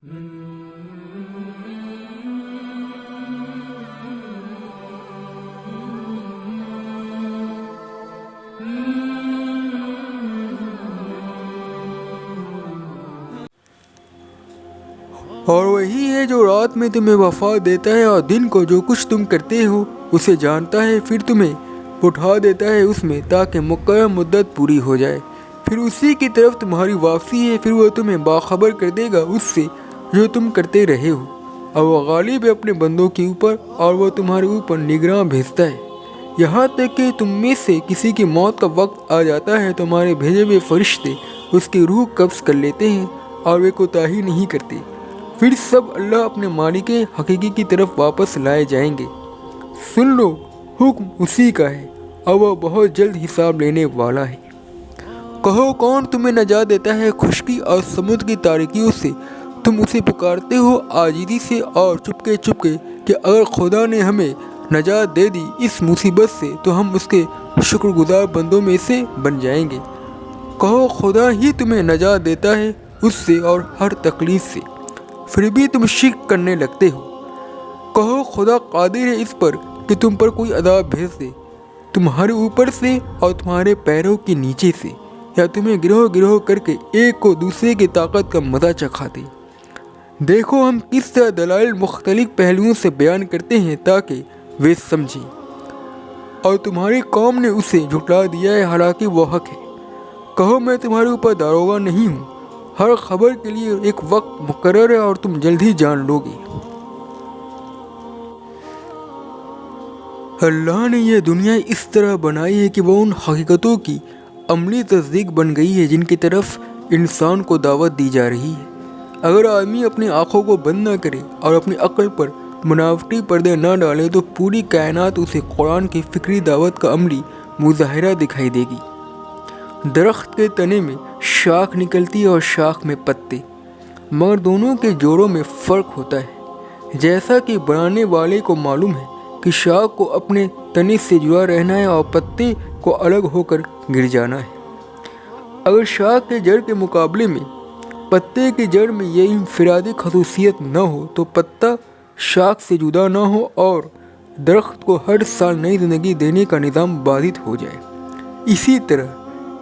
اور وہی ہے جو رات میں تمہیں وفا دیتا ہے اور دن کو جو کچھ تم کرتے ہو اسے جانتا ہے، پھر تمہیں اٹھا دیتا ہے اس میں تاکہ مقررہ مدت پوری ہو جائے، پھر اسی کی طرف تمہاری واپسی ہے، پھر وہ تمہیں باخبر کر دے گا اس سے جو تم کرتے رہے ہو، اور وہ غالب ہے اپنے بندوں کے اوپر، اور وہ تمہارے اوپر نگراں بھیجتا ہے، یہاں تک کہ تم میں سے کسی کی موت کا وقت آ جاتا ہے، تمہارے بھیجے ہوئے فرشتے اس کی روح قبض کر لیتے ہیں اور وہ کوتاہی نہیں کرتے، پھر سب اللہ اپنے مالک حقیقی کی طرف واپس لائے جائیں گے۔ سن لو، حکم اسی کا ہے اور وہ بہت جلد حساب لینے والا ہے۔ کہو، کون تمہیں نجات دیتا ہے خشکی اور سمندر کی تاریکیوں سے؟ تم اسے پکارتے ہو عاجزی سے اور چپکے چپکے کہ اگر خدا نے ہمیں نجات دے دی اس مصیبت سے تو ہم اس کے شکر گزار بندوں میں سے بن جائیں گے۔ کہو، خدا ہی تمہیں نجات دیتا ہے اس سے اور ہر تکلیف سے، پھر بھی تم شرک کرنے لگتے ہو۔ کہو، خدا قادر ہے اس پر کہ تم پر کوئی عذاب بھیج دے، تمہارے اوپر سے اور تمہارے پیروں کے نیچے سے، یا تمہیں گروہ گروہ کر کے ایک کو دوسرے کی طاقت کا مزہ چکھا دے۔ دیکھو ہم کس طرح دلائل مختلف پہلوؤں سے بیان کرتے ہیں تاکہ وہ سمجھیں، اور تمہاری قوم نے اسے جھٹلا دیا ہے حالانکہ وہ حق ہے۔ کہو، میں تمہارے اوپر داروغہ نہیں ہوں، ہر خبر کے لیے ایک وقت مقرر ہے اور تم جلد ہی جان لو گے۔ اللہ نے یہ دنیا اس طرح بنائی ہے کہ وہ ان حقیقتوں کی عملی تصدیق بن گئی ہے جن کی طرف انسان کو دعوت دی جا رہی ہے۔ اگر آدمی اپنی آنکھوں کو بند نہ کرے اور اپنی عقل پر بناوٹی پردے نہ ڈالے تو پوری کائنات اسے قرآن کی فکری دعوت کا عملی مظاہرہ دکھائی دے گی۔ درخت کے تنے میں شاخ نکلتی ہے اور شاخ میں پتے، مگر دونوں کے جوڑوں میں فرق ہوتا ہے، جیسا کہ بنانے والے کو معلوم ہے کہ شاخ کو اپنے تنے سے جڑا رہنا ہے اور پتے کو الگ ہو کر گر جانا ہے۔ اگر شاخ کے جڑ کے مقابلے میں پتے کی جڑ میں یہ انفرادی خصوصیت نہ ہو تو پتا شاخ سے جدا نہ ہو اور درخت کو ہر سال نئی زندگی دینے کا نظام بازد ہو جائے، اسی طرح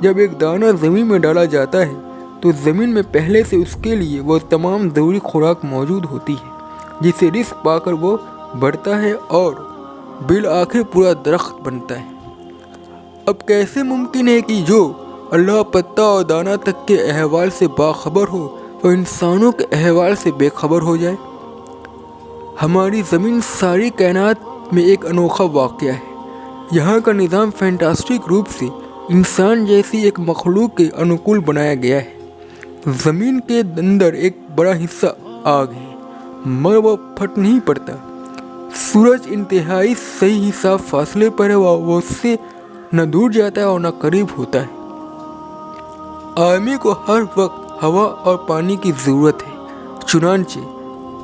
جب ایک دانہ زمین میں ڈالا جاتا ہے تو زمین میں پہلے سے اس کے لیے وہ تمام ضروری خوراک موجود ہوتی ہے جس سے رزق پا کر وہ بڑھتا ہے اور بالآخر پورا درخت بنتا ہے۔ اب کیسے ممکن ہے کہ جو اللہ پتا اور دانہ تک کے احوال سے باخبر ہو وہ انسانوں کے احوال سے بے خبر ہو جائے؟ ہماری زمین ساری کائنات میں ایک انوکھا واقعہ ہے۔ یہاں کا نظام فینٹاسٹک روپ سے انسان جیسی ایک مخلوق کے انوکول بنایا گیا ہے۔ زمین کے اندر ایک بڑا حصہ آگ ہے مگر وہ پھٹ نہیں پڑتا۔ سورج انتہائی صحیح حساب فاصلے پر ہے، وہ اس سے نہ دور جاتا ہے اور نہ قریب ہوتا ہے۔ آدمی کو ہر وقت ہوا اور پانی کی ضرورت ہے، چنانچہ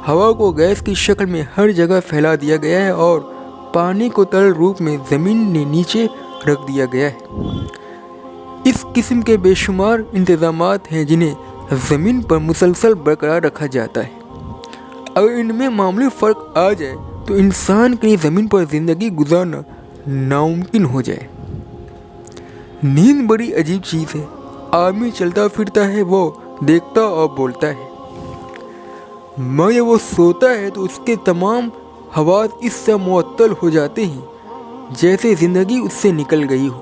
ہوا کو گیس کی شکل میں ہر جگہ پھیلا دیا گیا ہے اور پانی کو ترل روپ میں زمین نے نیچے رکھ دیا گیا ہے۔ اس قسم کے بے شمار انتظامات ہیں جنہیں زمین پر مسلسل برقرار رکھا جاتا ہے۔ اگر ان میں معمولی فرق آ جائے تو انسان کے لیے زمین پر زندگی گزارنا ناممکن ہو جائے۔ نیند بڑی عجیب چیز ہے۔ آدمی چلتا پھرتا ہے، وہ دیکھتا اور بولتا ہے، مگر جب وہ سوتا ہے تو اس کے تمام حواس اس طرح معطل ہو جاتے ہیں جیسے زندگی اس سے نکل گئی ہو۔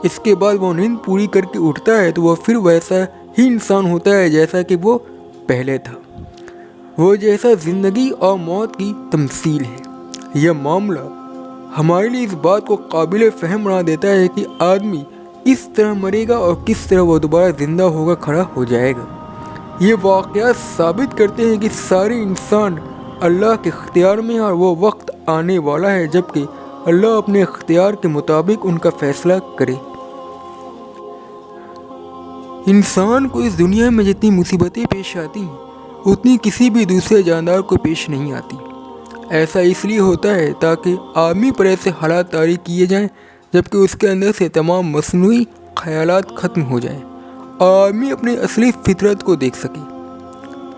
اس کے بعد وہ نیند پوری کر کے اٹھتا ہے تو وہ پھر ویسا ہی انسان ہوتا ہے جیسا کہ وہ پہلے تھا، وہ جیسا زندگی اور موت کی تمثیل ہے۔ یہ معاملہ ہمارے لیے اس بات کو قابل فہم بنا دیتا ہے کہ آدمی اس طرح مرے گا اور کس طرح وہ دوبارہ زندہ ہوگا کھڑا ہو جائے گا۔ یہ واقعات ثابت کرتے ہیں کہ سارے انسان اللہ کے اختیار میں اور وہ وقت آنے والا ہے جبکہ اللہ اپنے اختیار کے مطابق ان کا فیصلہ کرے۔ انسان کو اس دنیا میں جتنی مصیبتیں پیش آتی ہیں اتنی کسی بھی دوسرے جاندار کو پیش نہیں آتی۔ ایسا اس لیے ہوتا ہے تاکہ آدمی پر ایسے حالات طاری کیے جائیں جبکہ اس کے اندر سے تمام مصنوعی خیالات ختم ہو جائیں اور آدمی اپنی اصلی فطرت کو دیکھ سکے۔